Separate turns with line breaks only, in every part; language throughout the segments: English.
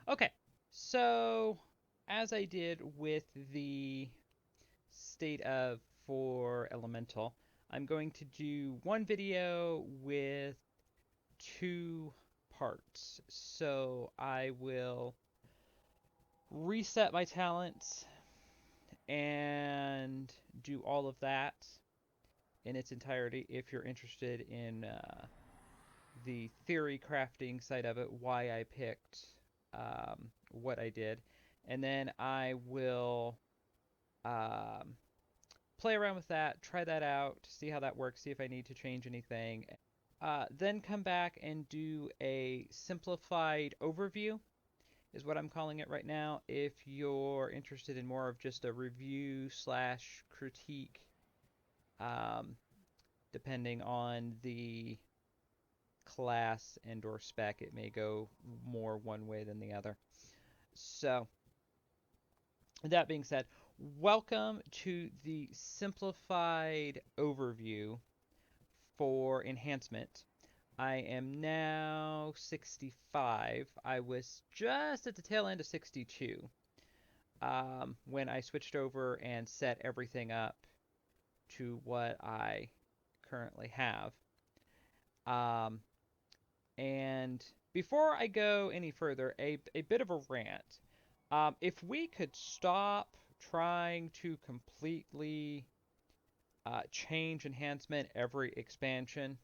Okay, so as I did with the state of for elemental, I'm going to do one video with two parts. So I will reset my talents and do all of that in its entirety if you're interested in the theory crafting side of it, why I picked what I did. And then I will um, play around with that, try that out, see how that works, see if I need to change anything. Then come back and do a simplified overview, is what I'm calling it right now. If you're interested in more of just a review slash critique, um, depending on the class and or spec, it may go more one way than the other. So that being said, welcome to the simplified overview for enhancement. I am now 65. I was just at the tail end of 62 when I switched over and set everything up to what I currently have. Um, and before I go any further, a bit of a rant. If we could stop trying to completely change enhancement every expansion,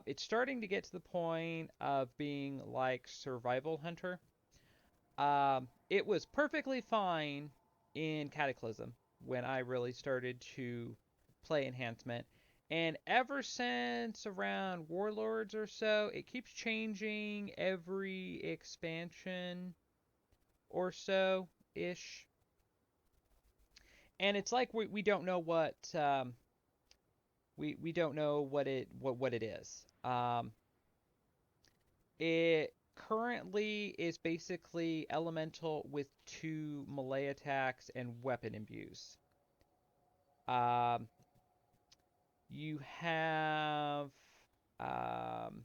it's starting to get to the point of being like Survival Hunter. It was perfectly fine in Cataclysm when I really started to play enhancement. And ever since around Warlords or so, it keeps changing every expansion or so ish. And it's like we don't know what we don't know what it is. It currently is basically elemental with two melee attacks and weapon imbues. Um, you have um,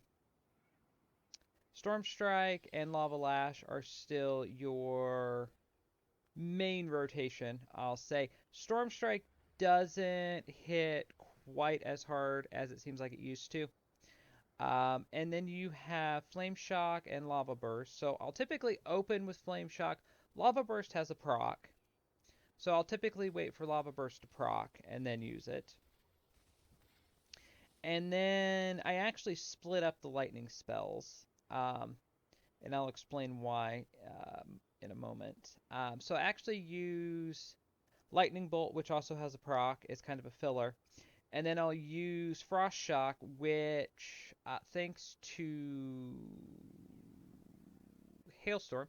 Storm Strike and Lava Lash are still your main rotation. I'll say Storm Strike doesn't hit quite as hard as it seems like it used to. And then you have Flame Shock and Lava Burst. So I'll typically open with Flame Shock. Lava Burst has a proc. So I'll typically wait for Lava Burst to proc and then use it. And then I actually split up the lightning spells. And I'll explain why in a moment. So I actually use Lightning Bolt, which also has a proc. It's kind of a filler. And then I'll use Frost Shock, which, thanks to Hailstorm,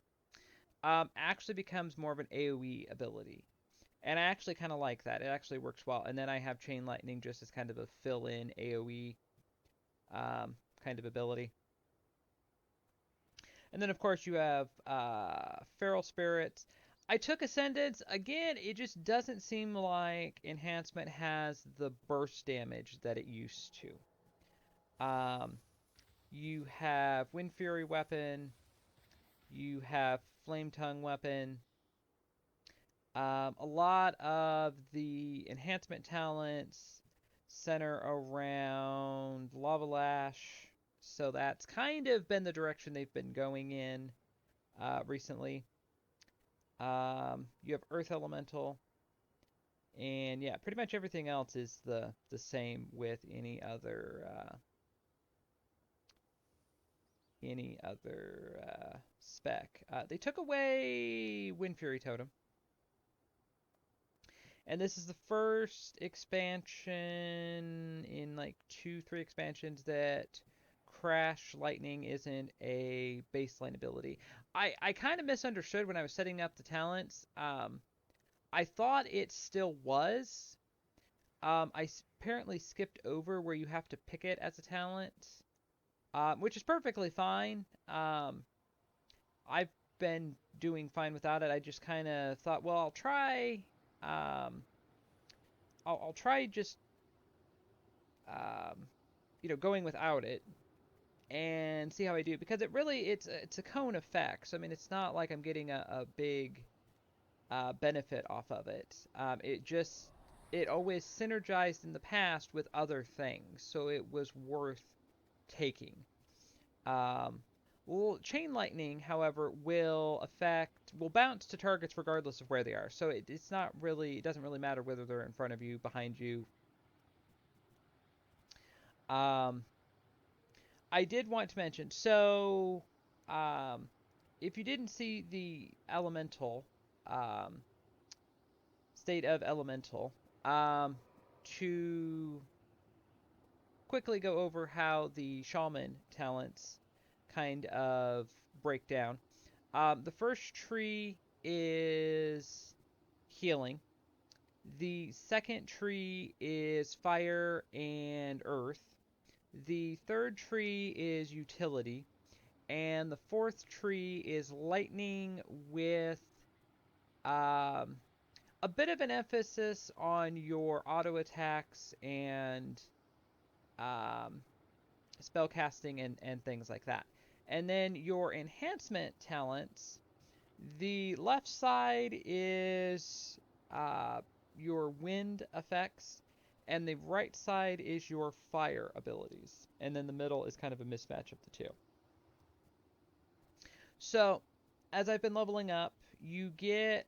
actually becomes more of an AoE ability. And I actually kind of like that. It actually works well. And then I have Chain Lightning just as kind of a fill-in AoE kind of ability. And then, of course, you have Feral Spirits. I took Ascendance. Again, it just doesn't seem like Enhancement has the burst damage that it used to. You have Wind Fury weapon. You have Flame Tongue weapon. A lot of the enhancement talents center around Lava Lash. So that's kind of been the direction they've been going in recently. You have Earth Elemental. And yeah, pretty much everything else is the same with any other spec. They took away Wind Fury Totem, and this is the first expansion in like 2, 3 expansions that Crash Lightning isn't a baseline ability. I kind of misunderstood when I was setting up the talents. I thought it still was. I apparently skipped over where you have to pick it as a talent, which is perfectly fine. I've been doing fine without it. I just kind of thought, well, I'll try. Um, I'll try just going without it. and see how I do, because it's a cone effect. So I mean, it's not like I'm getting a big benefit off of it. It always synergized in the past with other things, so it was worth taking. Um, well, chain lightning, however, will bounce to targets regardless of where they are. So it doesn't really matter whether they're in front of you, behind you. Um, I did want to mention, so um, if you didn't see the elemental um, state of elemental, um, to quickly go over how the shaman talents kind of break down. The first tree is healing. The second tree is fire and earth. The third tree is utility. And the fourth tree is lightning with um, a bit of an emphasis on your auto attacks and um, spell casting and things like that. And then your enhancement talents, the left side is uh, your wind effects, and the right side is your fire abilities. And then the middle is kind of a mismatch of the two. So, as I've been leveling up, you get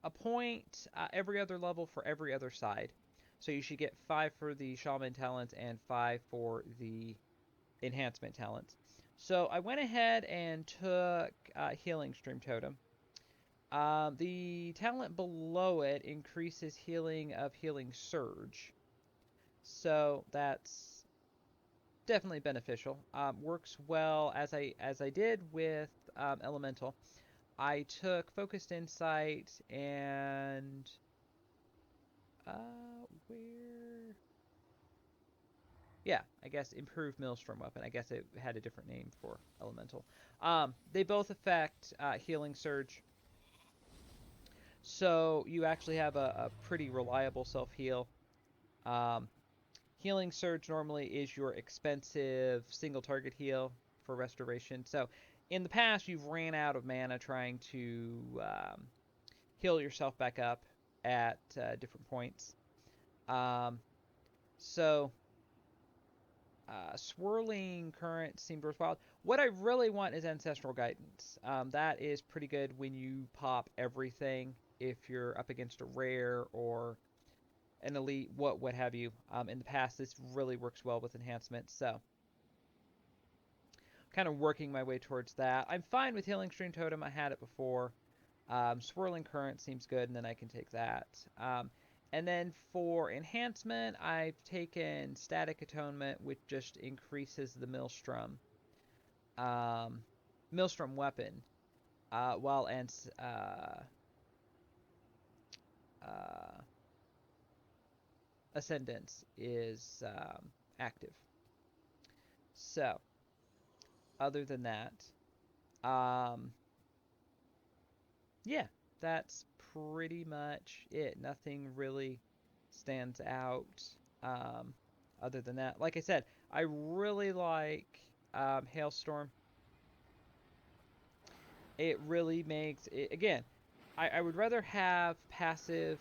a point every other level for every other side. So you should get 5 for the Shaman talents and 5 for the Enhancement talents. So I went ahead and took Healing Stream Totem. The talent below it increases healing of Healing Surge. So that's definitely beneficial. Works well as I did with Elemental. I took Focused Insight and where? Yeah, I guess Improved Maelstrom Weapon. I guess it had a different name for Elemental. They both affect Healing Surge, so you actually have a pretty reliable self heal. Um, Healing Surge normally is your expensive single target heal for restoration. So in the past, you've ran out of mana trying to heal yourself back up at different points. Um, so Swirling Current seemed worthwhile. What I really want is Ancestral Guidance. That is pretty good when you pop everything. If you're up against a rare or an elite, what have you. In the past, this really works well with enhancements. So kind of working my way towards that. I'm fine with Healing Stream Totem. I had it before. Swirling Current seems good, and then I can take that. And then for enhancement, I've taken Static Atonement, which just increases the Maelstrom weapon, while uh, Ascendance is active. So, other than that, um, yeah, that's pretty much it. Nothing really stands out. Um, Other than that, like I said, I really like Hailstorm. It really makes it, again. I would rather have passive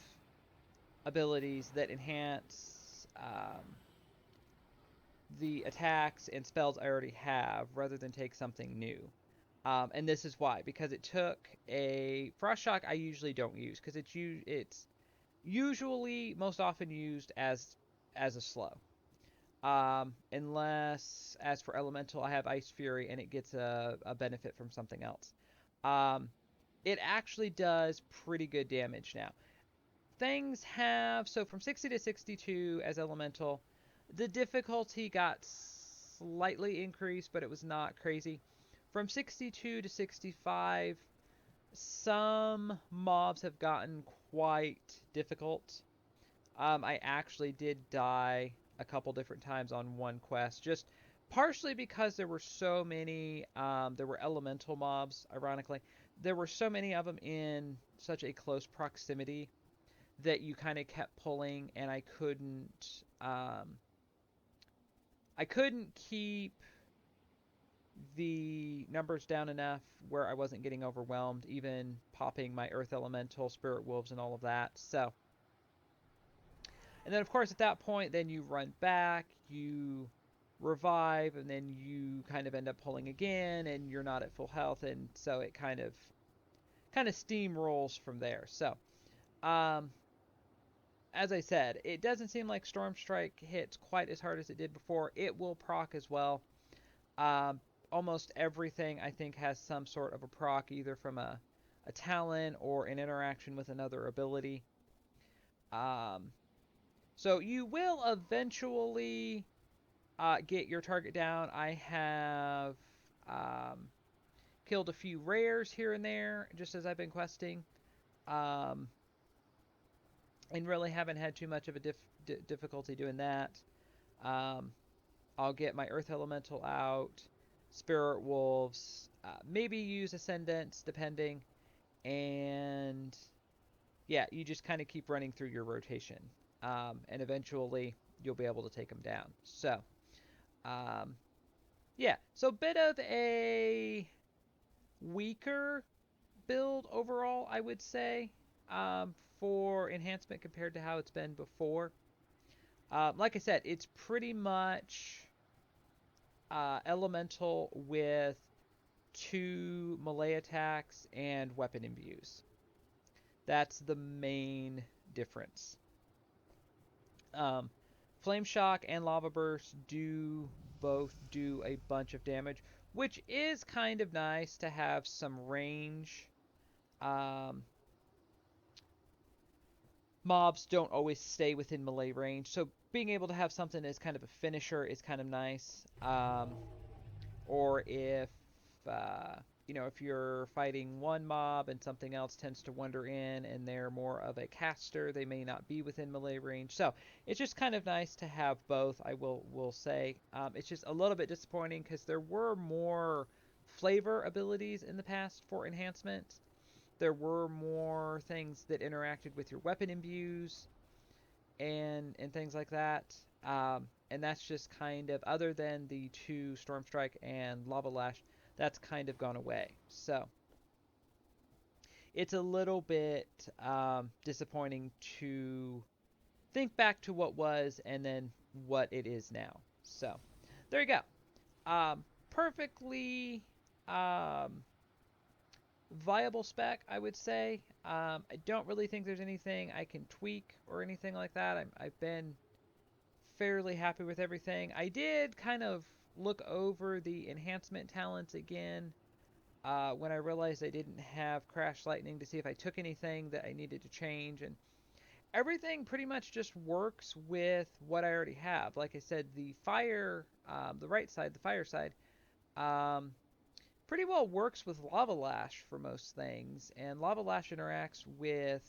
abilities that enhance the attacks and spells I already have rather than take something new. And this is why, because it took a Frost Shock I usually don't use, because it's usually most often used as a slow. Unless, as for Elemental, I have Ice Fury and it gets a benefit from something else. Um, it actually does pretty good damage now. So from 60 to 62 as Elemental, the difficulty got slightly increased, but it was not crazy. From 62 to 65, some mobs have gotten quite difficult. I actually did die a couple different times on one quest, just partially because there were so many. There were elemental mobs, ironically. There were so many of them in such a close proximity that you kind of kept pulling, and I couldn't keep the numbers down enough where I wasn't getting overwhelmed, even popping my Earth Elemental, Spirit Wolves, and all of that. So, and then of course at that point, then you run back, you revive, and then you kind of end up pulling again, and you're not at full health, and so it kind of steamrolls from there. So, um, as I said, it doesn't seem like Storm Strike hits quite as hard as it did before. It will proc as well. Um, Almost everything I think has some sort of a proc, either from a talent or an interaction with another ability. Um, so you will eventually get your target down. I have um, killed a few rares here and there just as I've been questing. Um, and really haven't had too much of a difficulty doing that. Um, I'll get my Earth Elemental out, Spirit Wolves, maybe use Ascendants depending, and yeah, you just kind of keep running through your rotation, and eventually you'll be able to take them down. So, um, yeah, so bit of a weaker build overall, I would say, for enhancement compared to how it's been before. Like I said, it's pretty much elemental with 2 melee attacks and weapon imbues. That's the main difference. Um, Flame Shock and Lava Burst do both do a bunch of damage, which is kind of nice to have some range. Um, Mobs don't always stay within melee range, so being able to have something as kind of a finisher is kind of nice. Or if if you're fighting one mob and something else tends to wander in and they're more of a caster, they may not be within melee range. So it's just kind of nice to have both, I will say. It's just a little bit disappointing because there were more flavor abilities in the past for enhancement. There were more things that interacted with your weapon imbues and things like that. And that's just kind of, other than the 2 Storm Strike and Lava Lash, that's kind of gone away. So it's a little bit disappointing to think back to what was and then what it is now. So there you go. Perfectly um, viable spec, I would say. I don't really think there's anything I can tweak or anything like that. I've been fairly happy with everything. I did kind of look over the enhancement talents again when I realized I didn't have Crash Lightning to see if I took anything that I needed to change, and everything pretty much just works with what I already have. Like I said, the fire, the right side, the fire side, um, pretty well works with Lava Lash for most things, and Lava Lash interacts with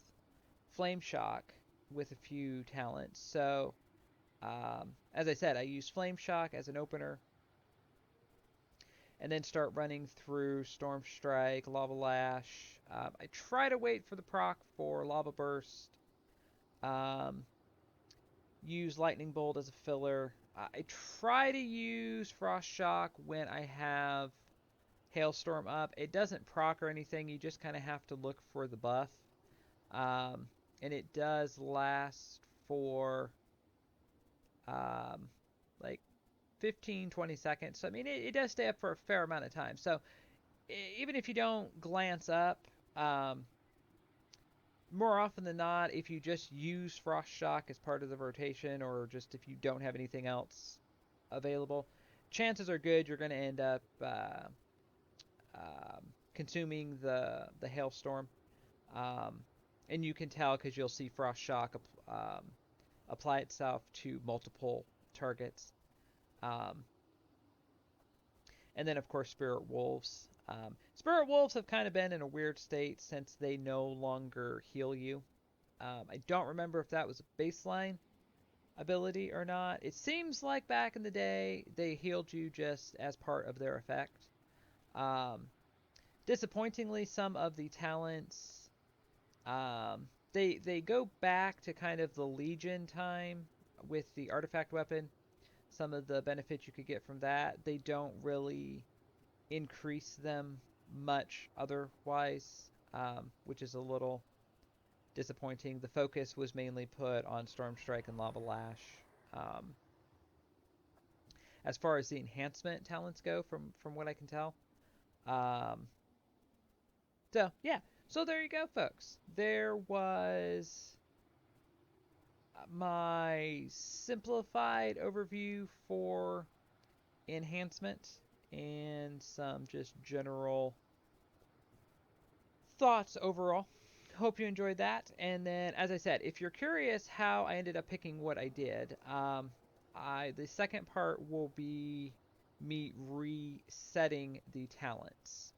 Flame Shock with a few talents. So, as I said, I use Flame Shock as an opener, and then start running through Storm Strike, Lava Lash. I try to wait for the proc for Lava Burst. Use Lightning Bolt as a filler. I try to use Frost Shock when I have Hailstorm up. It doesn't proc or anything. You just kind of have to look for the buff. And it does last for like 15-20 seconds. So I mean, it does stay up for a fair amount of time. So even if you don't glance up, more often than not, if you just use Frost Shock as part of the rotation, or just if you don't have anything else available, chances are good you're going to end up consuming the hailstorm. And you can tell because you'll see Frost Shock apply itself to multiple targets. And then, of course, Spirit Wolves. Spirit Wolves have kind of been in a weird state since they no longer heal you. I don't remember if that was a baseline ability or not. It seems like back in the day they healed you just as part of their effect. Disappointingly, some of the talents they go back to kind of the Legion time with the artifact weapon. Some of the benefits you could get from that, they don't really increase them much otherwise, which is a little disappointing. The focus was mainly put on Storm Strike and Lava Lash. Um, as far as the enhancement talents go, from what I can tell. Um, so yeah, so there you go, folks. There was my simplified overview for enhancement and some just general thoughts overall. Hope you enjoyed that. And then, as I said, if you're curious how I ended up picking what I did, the second part will be me resetting the talents.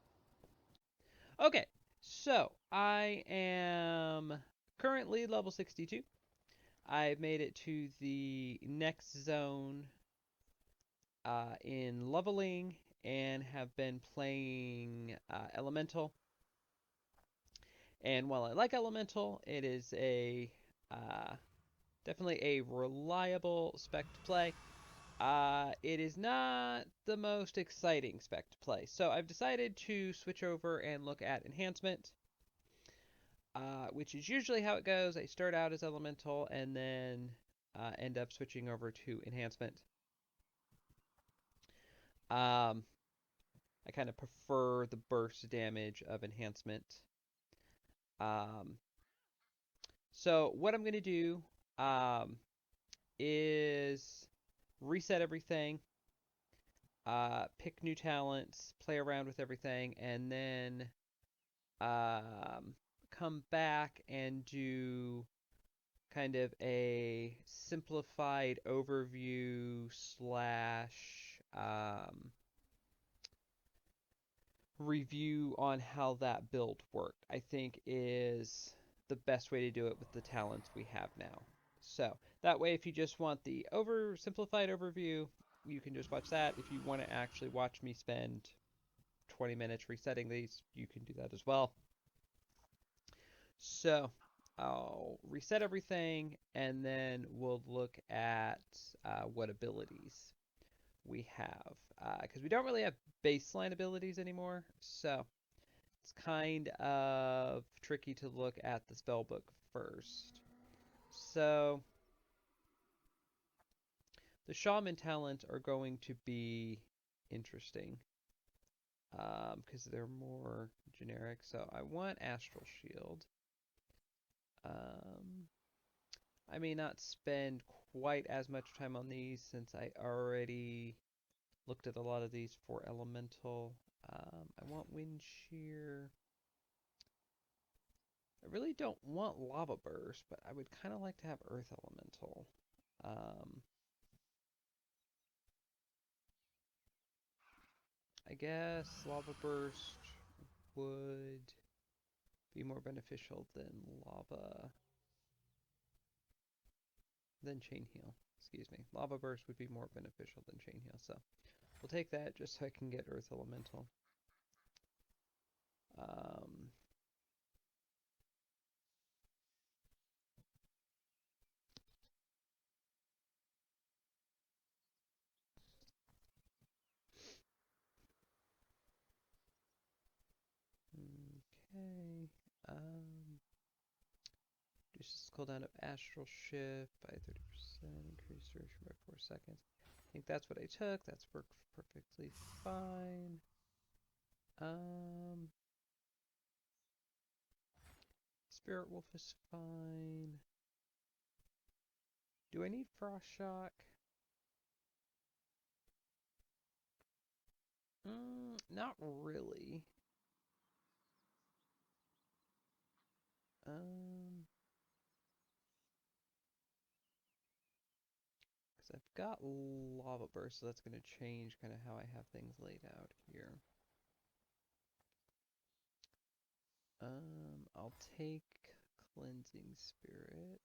Okay, so I am currently level 62. I've made it to the next zone in leveling and have been playing Elemental. And while I like Elemental, it is a definitely a reliable spec to play. It is not the most exciting spec to play, so I've decided to switch over and look at Enhancement, which is usually how it goes. I start out as Elemental and then end up switching over to Enhancement. Um, I kind of prefer the burst damage of Enhancement. Um, so what I'm going to do um, is reset everything, pick new talents, play around with everything, and then come back and do kind of a simplified overview slash review on how that build worked, I think is the best way to do it with the talents we have now. So that way, if you just want the simplified overview, you can just watch that. If you want to actually watch me spend 20 minutes resetting these, you can do that as well. So I'll reset everything and then we'll look at what abilities we have, because we don't really have baseline abilities anymore, so it's kind of tricky to look at the spellbook first. So the Shaman talents are going to be interesting because they're more generic. So I want Astral Shield. Um, I may not spend quite as much time on these since I already looked at a lot of these for Elemental. I want Wind Shear. I really don't want Lava Burst, but I would kind of like to have Earth Elemental. I guess Lava Burst would be more beneficial than Chain Heal. Excuse me. Lava Burst would be more beneficial than Chain Heal, so we'll take that just so I can get Earth Elemental. Um, okay. Reduces cooldown of Astral Shift by 30%, increase duration by 4 seconds. I think that's what I took. That's worked perfectly fine. Spirit Wolf is fine. Do I need Frost Shock? Not really. Because I've got Lava Burst, so that's going to change kind of how I have things laid out here. I'll take Cleansing Spirit.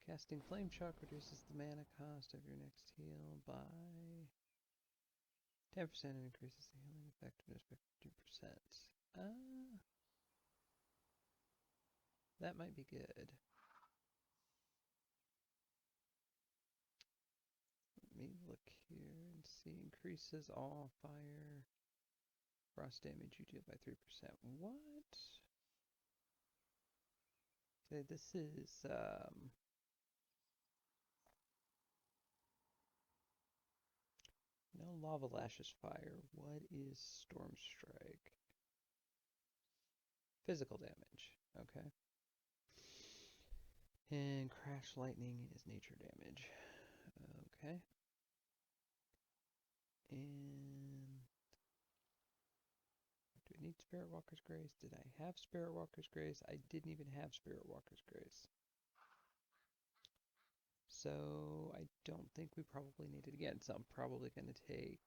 Casting Flame Shock reduces the mana cost of your next heal by 10% and increases the healing effectiveness by 50%. That might be good. look here and see. Increases all fire. Frost damage you deal by 3%. What? Okay, this is, no lava lashes fire. What is Storm Strike? Physical damage. Okay. And Crash Lightning is nature damage. Okay. And do I need Spirit Walker's Grace? Did I have Spirit Walker's Grace? I didn't even have Spirit Walker's Grace. So I don't think we probably need it again. So I'm probably going to take,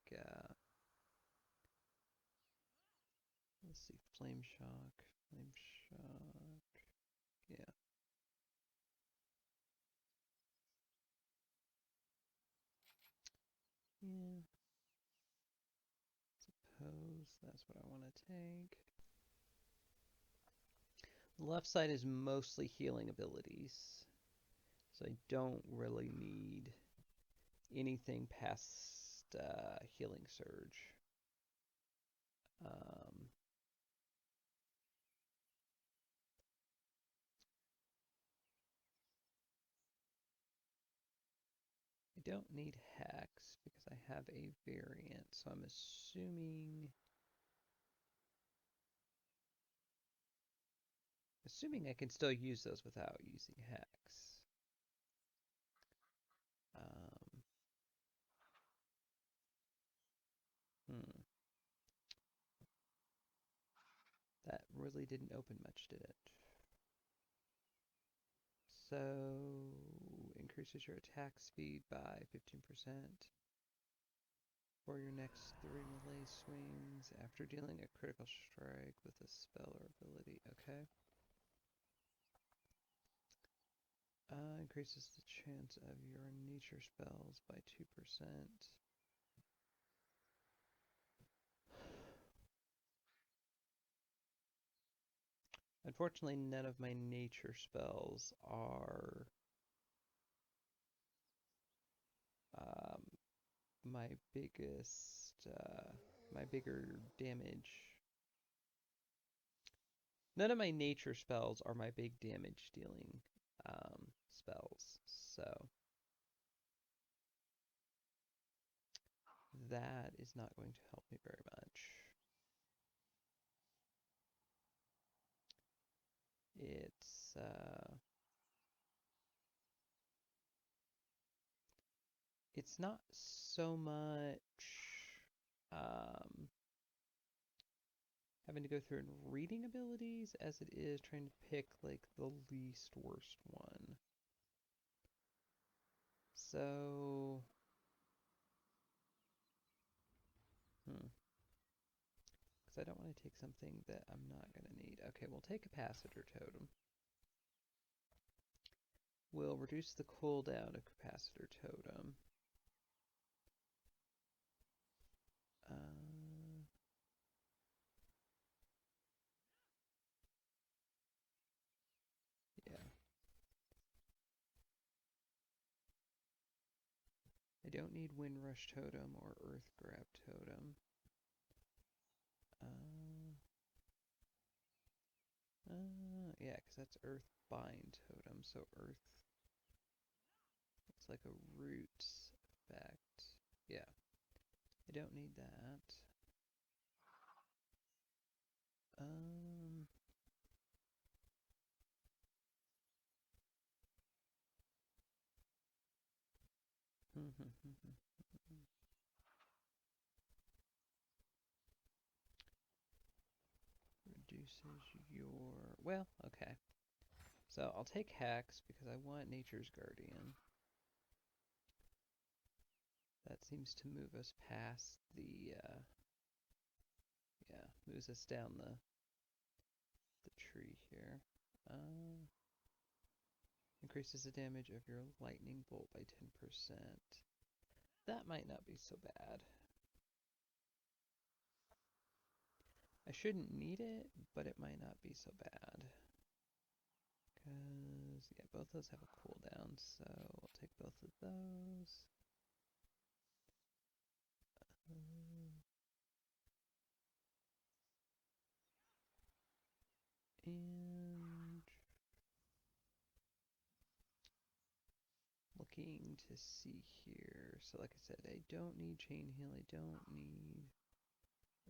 let's see, Flame Shock. Flame Shock. Yeah. Yeah. Suppose that's what I want to take. The left side is mostly healing abilities. So I don't really need anything past Healing Surge. I don't need Hex because I have a variant, so I'm assuming I can still use those without using Hex. Um, hmm. That really didn't open much, did it? So, increases your attack speed by 15% for your next 3 melee swings after dealing a critical strike with a spell or ability. Okay. Increases the chance of your nature spells by 2%. Unfortunately, none of my nature spells are um, my bigger damage. None of my nature spells are my big damage dealing spells, so that is not going to help me very much. It's not so much having to go through and reading abilities as it is trying to pick like the least worst one. So, because I don't want to take something that I'm not going to need. Okay, we'll take Capacitor Totem. We'll reduce the cooldown of Capacitor Totem. Yeah. I don't need Windrush Totem or Earth Grab Totem. Yeah, because that's Earth Bind Totem, so Earth. It's like a root effect. Yeah. I don't need that. Reduces your... Well, okay. So I'll take Hex because I want Nature's Guardian. That seems to move us past the, yeah, moves us down the tree here. Increases the damage of your lightning bolt by 10%. That might not be so bad. I shouldn't need it, but it might not be so bad. Because, yeah, both those have a cooldown, so I'll take both of those. thing to see here. So like I said, I don't need Chain Heal, I don't need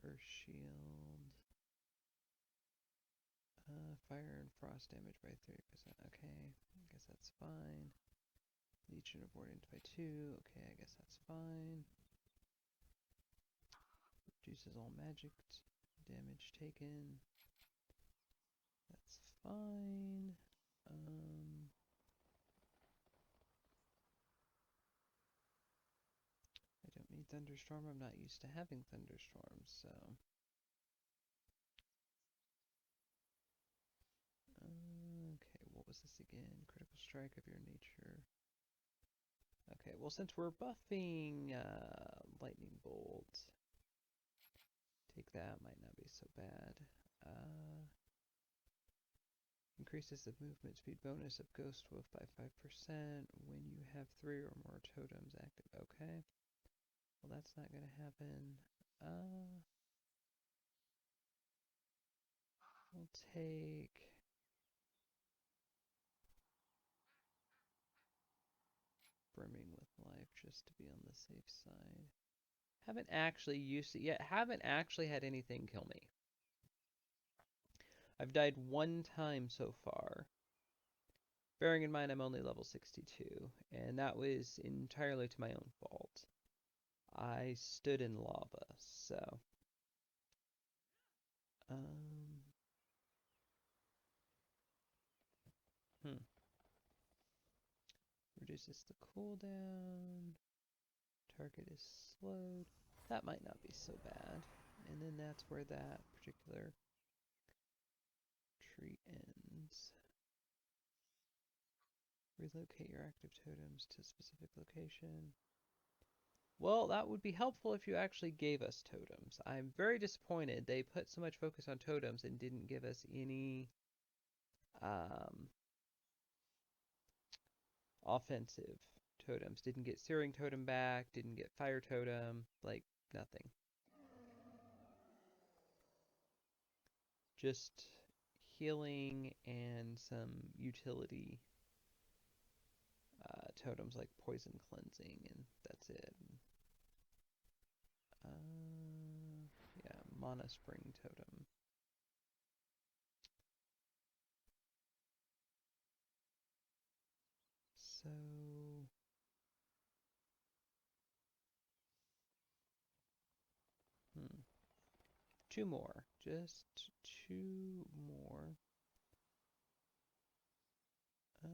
Earth Shield. Fire and frost damage by 30%. Okay, I guess that's fine. Legion of Warding by 2. Okay, I guess that's fine. Reduces all magic damage taken. That's fine. I don't need Thunderstorm. I'm not used to having Thunderstorms, so... Okay, what was this again? Critical strike of your nature. Okay, well since we're buffing Lightning Bolt, take that, might not be so bad. Increases the movement speed bonus of Ghost Wolf by 5% when you have 3 or more totems active. Okay. Well, that's not going to happen. We'll take... Brimming with Life just to be on the safe side. Haven't actually used it yet. Haven't actually had anything kill me. I've died one time so far. Bearing in mind I'm only level 62, and that was entirely to my own fault. I stood in lava, so... Reduces the cooldown. Target is slowed. That might not be so bad. And then that's where that particular tree ends. Relocate your active totems to a specific location. Well, that would be helpful if you actually gave us totems. I'm very disappointed they put so much focus on totems and didn't give us any offensive totems. Didn't get Searing Totem back, didn't get Fire Totem, like nothing. Just healing and some utility totems like Poison Cleansing, and that's it. Yeah, Mana Spring Totem. So... 2 more. Just 2 more. I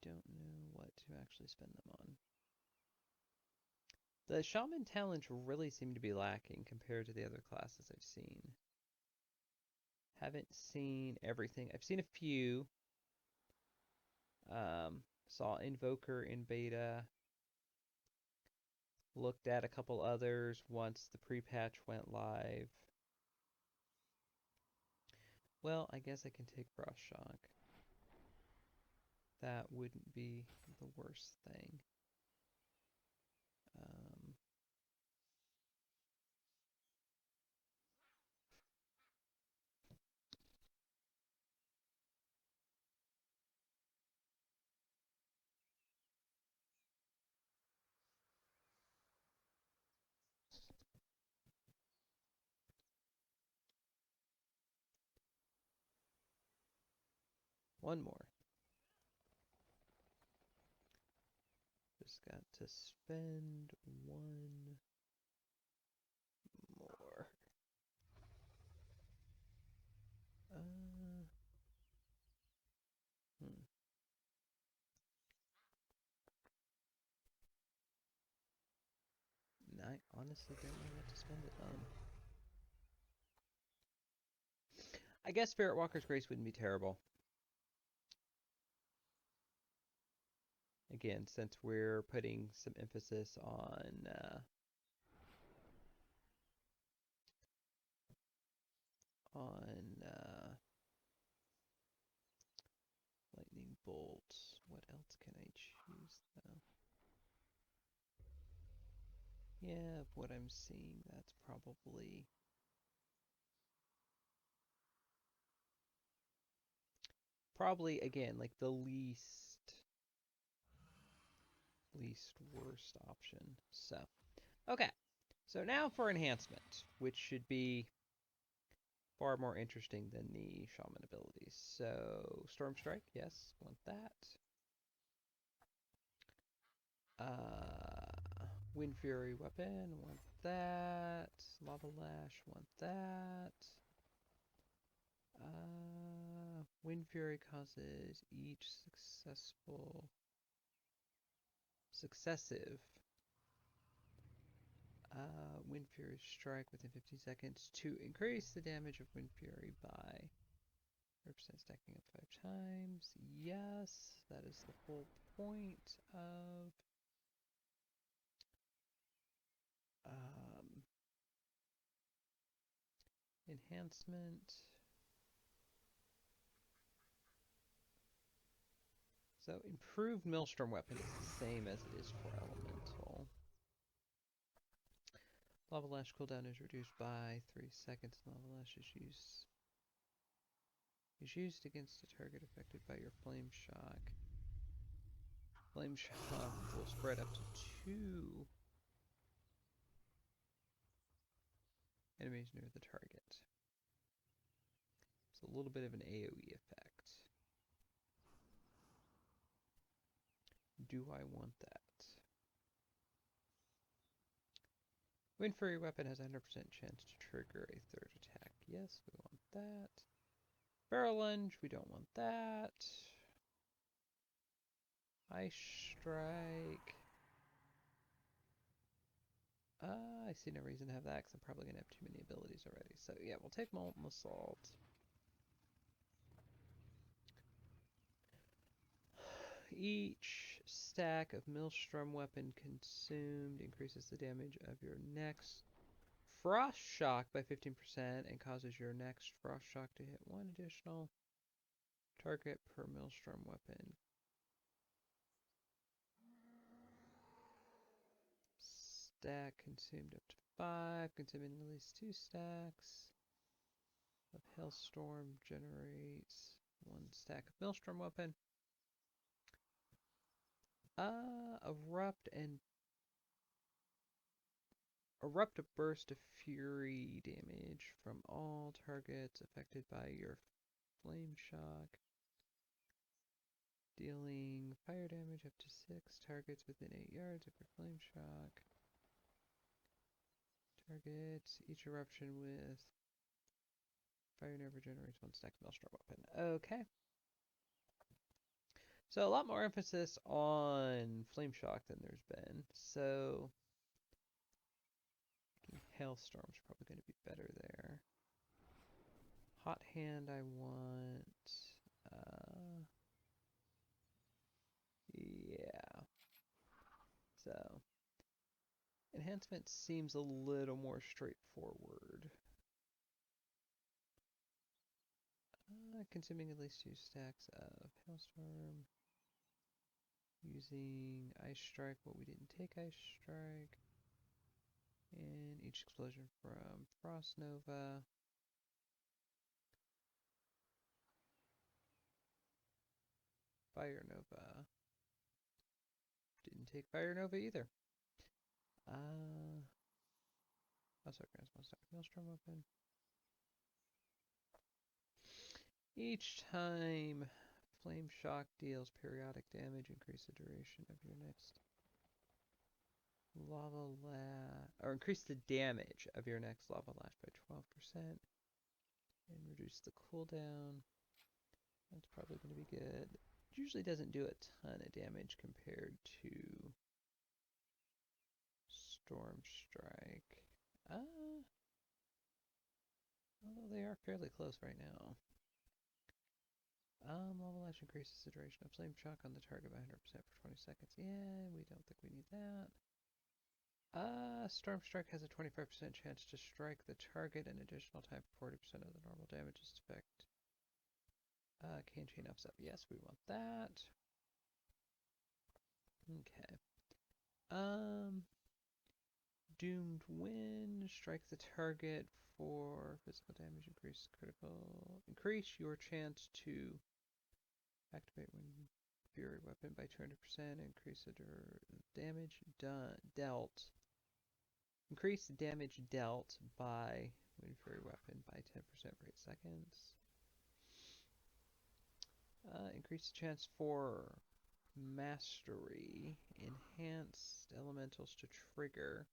don't know what to actually spend them on. The Shaman talents really seem to be lacking compared to the other classes I've seen. Haven't seen everything. I've seen a few. Saw Invoker in beta. Looked at a couple others once the pre-patch went live. Well, I guess I can take Frost Shock. That wouldn't be the worst thing. One more. Just got to spend one more. I honestly don't know what to spend it on. I guess Spirit Walker's Grace wouldn't be terrible. Again, since we're putting some emphasis on Lightning Bolt. What else can I choose though? Yeah, what I'm seeing, that's probably probably, again, like the least worst option. So, okay. So now for enhancement, which should be far more interesting than the Shaman abilities. So, Storm Strike, yes, want that. Wind Fury weapon, want that. Lava Lash, want that. Wind Fury causes each successive Wind Fury strike within 15 seconds to increase the damage of Wind Fury by 100% stacking up 5 times. Yes, that is the whole point of enhancement. So improved Maelstrom weapon is the same as it is for elemental. Lava Lash cooldown is reduced by 3 seconds. Lava Lash is used against a target affected by your Flame Shock. Flame Shock will spread up to 2 enemies near the target. It's a little bit of an AoE effect. Do I want that? Wind Fury weapon has a 100% chance to trigger a third attack. Yes, we want that. Barrel Lunge, we don't want that. Ice Strike. I see no reason to have that because I'm probably going to have too many abilities already. So yeah, we'll take Molten Assault. Each stack of Maelstrom weapon consumed increases the damage of your next Frost Shock by 15% and causes your next Frost Shock to hit 1 additional target per Maelstrom weapon. Stack consumed up to 5, consuming at least 2 stacks of Hailstorm generates 1 stack of Maelstrom weapon. Erupt a burst of fury damage from all targets affected by your Flame Shock, dealing fire damage up to 6 targets within 8 yards of your Flame Shock. Targets each eruption with fire never generates 1 stack of Maelstrom weapon. Okay. So a lot more emphasis on Flame Shock than there's been. So Hailstorm's probably going to be better there. Hot Hand I want. Yeah. So enhancement seems a little more straightforward. Consuming at least 2 stacks of Hailstorm. Using Ice Strike, but we didn't take Ice Strike. And each explosion from Frost Nova. Fire Nova. Didn't take Fire Nova either. Also grants 1 stack Maelstrom weapon. Each time Flame Shock deals periodic damage, increase the duration of your next Lava Lash, or increase the damage of your next Lava Lash by 12%, and reduce the cooldown. That's probably going to be good. It usually doesn't do a ton of damage compared to Storm Strike. Although they are fairly close right now. Lava Lash increases the duration of Flame Shock on the target by 100% for 20 seconds. Yeah, we don't think we need that. Storm Strike has a 25% chance to strike the target an additional time for 40% of the normal damage effect. Cane Chain ups up. Yes, we want that. Okay. Doomed Wind. Strike the target for physical damage. Increase your chance to Activate when Fury weapon by 200%. Increase the damage dealt. Increase damage dealt by when Fury weapon by 10% for 8 seconds. Increase the chance for mastery. Enhanced elementals to trigger.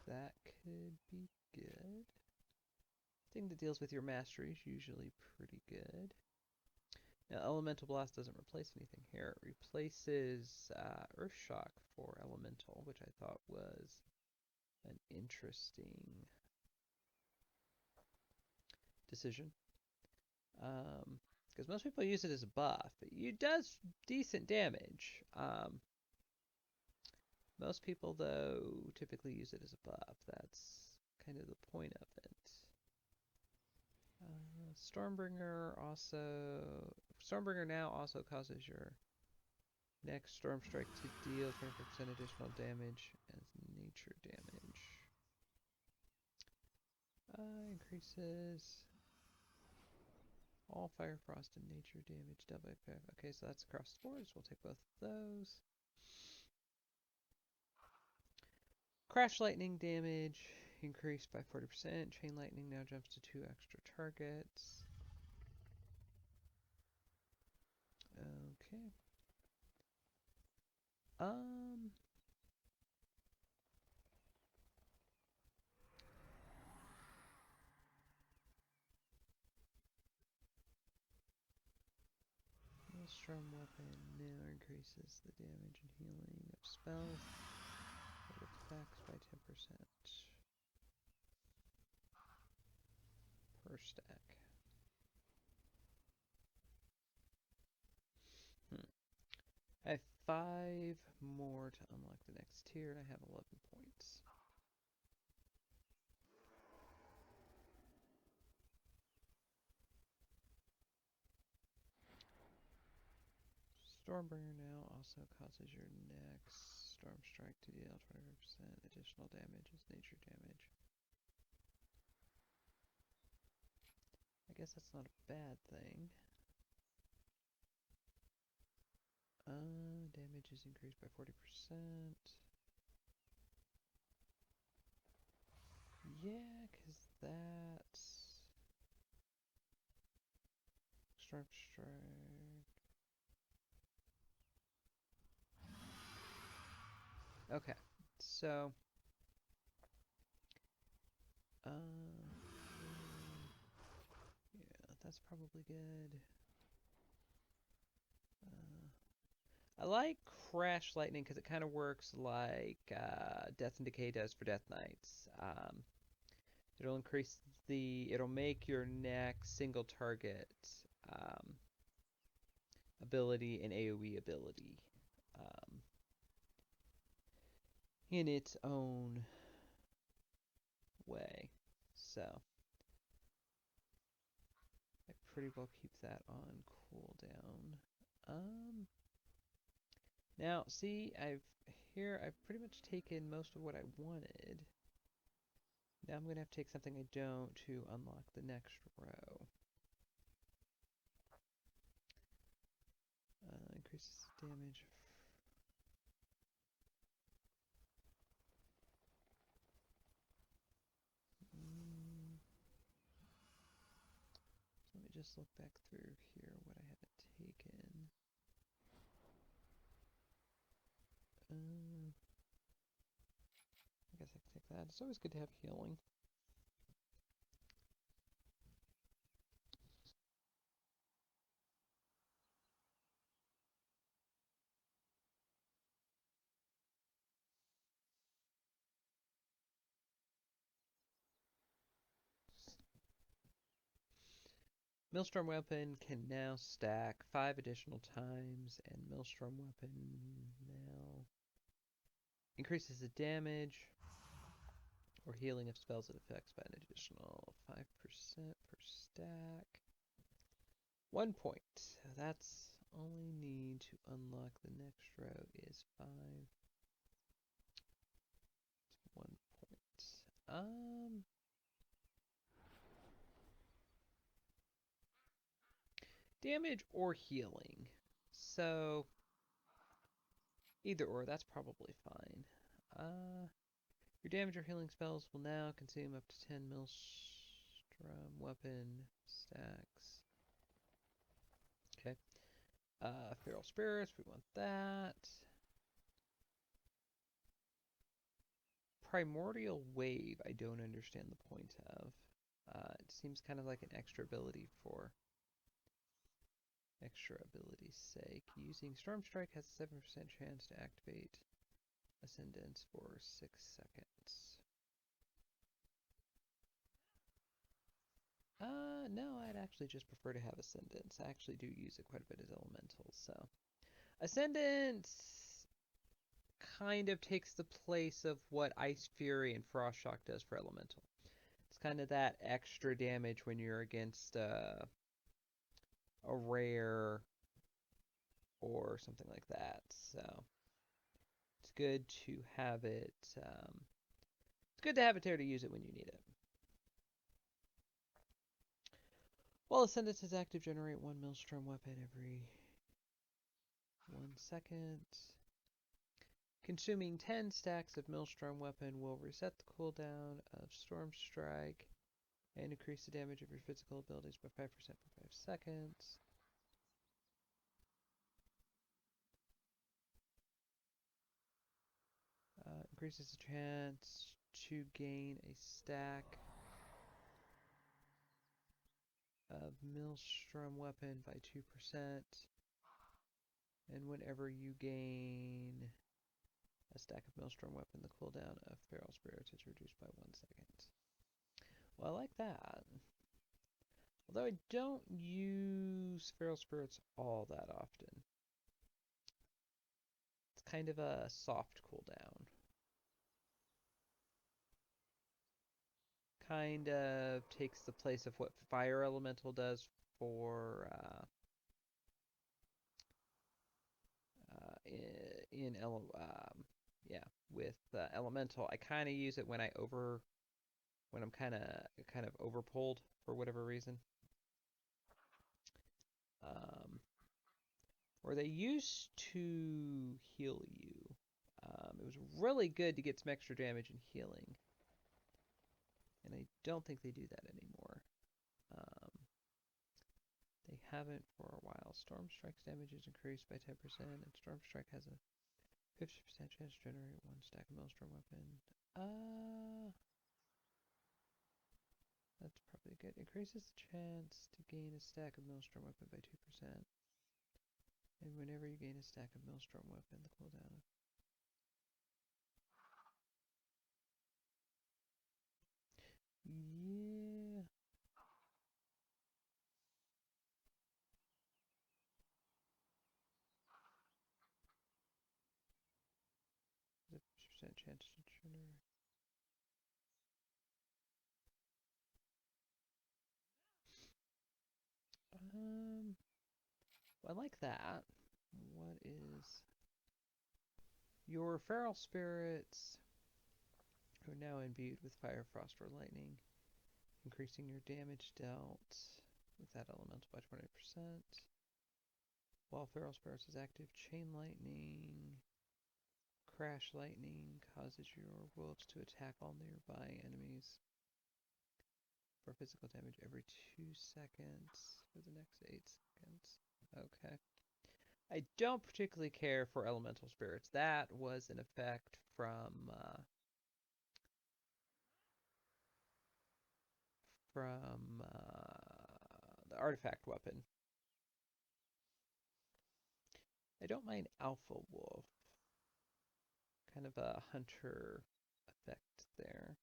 That could be good. Thing that deals with your mastery is usually pretty good. Now, Elemental Blast doesn't replace anything here. It replaces Earth Shock for Elemental, which I thought was an interesting decision. Because most people use it as a buff. It does decent damage. Most people, though, typically use it as a buff. That's kind of the point of it. Stormbringer now also causes your next Storm Strike to deal 24% additional damage as nature damage. Increases all Fire, Frost, and nature damage dealt by 5. Okay, so that's across the board, so we'll take both of those. Crash Lightning damage increased by 40%. Chain Lightning now jumps to 2 extra targets. Okay. Maelstrom weapon now increases the damage and healing of spells that effects by 10% per stack. I have 5 more to unlock the next tier, and I have 11 points. Stormbringer now also causes your next Storm Strike to deal 25% additional damage as nature damage. I guess that's not a bad thing. Damage is increased by 40%. Yeah, because that's Storm Strike. Okay, so yeah, that's probably good. I like Crash Lightning because it kind of works like Death and Decay does for Death Knights. It'll make your next single target ability an AoE ability in its own way. So I pretty well keep that on cooldown. Now, see, I've pretty much taken most of what I wanted. Now I'm going to have to take something I don't to unlock the next row. Increases damage. So let me just look back through here what I haven't taken. I guess I can take that. It's always good to have healing. Maelstrom Weapon can now stack 5 additional times, and Maelstrom Weapon now increases the damage or healing of spells it affects by an additional 5% per stack. 1 point. That's all I need to unlock the next row is 5 Damage or healing. So, either or, that's probably fine. Your damage or healing spells will now consume up to 10 Maelstrom weapon stacks. Okay. Feral Spirits, we want that. Primordial Wave, I don't understand the point of. It seems kind of like an extra ability for extra ability's sake. Using Storm Strike has a 7% chance to activate Ascendance for 6 seconds. No, I'd actually just prefer to have Ascendance. I actually do use it quite a bit as Elementals, so. Ascendance kind of takes the place of what Ice Fury and Frost Shock does for Elemental. It's kind of that extra damage when you're against a rare or something like that, so it's good to have it. It's good to have it there to use it when you need it. While Ascendance is active, generate 1 Maelstrom weapon every 1 second. Consuming 10 stacks of Maelstrom weapon will reset the cooldown of Storm Strike and increase the damage of your physical abilities by 5% for 5 seconds. Increases the chance to gain a stack of Maelstrom weapon by 2%. And whenever you gain a stack of Maelstrom weapon, the cooldown of Feral Spirits is reduced by 1 second. Well, I like that. Although I don't use Feral Spirits all that often. It's kind of a soft cooldown. Kind of takes the place of what Fire Elemental does for with Elemental. I kind of use it when I'm kind of overpulled for whatever reason. Or they used to heal you. It was really good to get some extra damage and healing. And I don't think they do that anymore. They haven't for a while. Storm Strike's damage is increased by 10%, and Storm Strike has a 50% chance to generate 1 stack of Maelstrom weapon. That's probably good. Increases the chance to gain a stack of Maelstrom weapon by 2%. And whenever you gain a stack of Maelstrom weapon, the cooldown of... Yeah. The 50% chance to generate... I like that. What is... Your Feral Spirits are now imbued with Fire, Frost, or Lightning, increasing your damage dealt with that elemental by 20%. While Feral Spirits is active, Chain Lightning, Crash Lightning causes your wolves to attack all nearby enemies for physical damage every 2 seconds for the next 8 seconds. Okay. I don't particularly care for Elemental Spirits. That was an effect from the artifact weapon. I don't mind Alpha Wolf. Kind of a hunter effect there.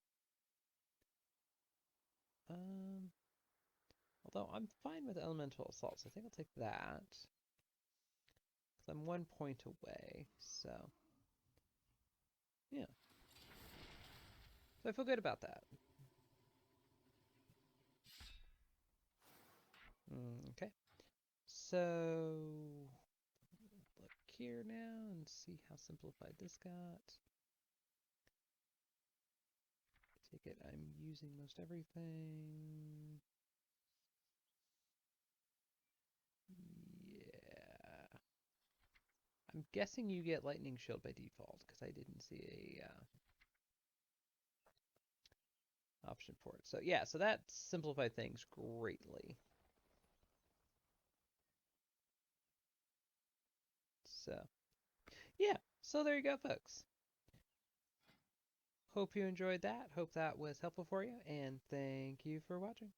Although I'm fine with Elemental Assaults. I think I'll take that. Because I'm 1 point away, so... Yeah. So I feel good about that. Okay. So... Look here now and see how simplified this got. Take it I'm using most everything. Yeah. I'm guessing you get Lightning Shield by default, because I didn't see a option for it. So yeah, so that simplified things greatly. So yeah, so there you go, folks. Hope you enjoyed that. Hope that was helpful for you, and thank you for watching.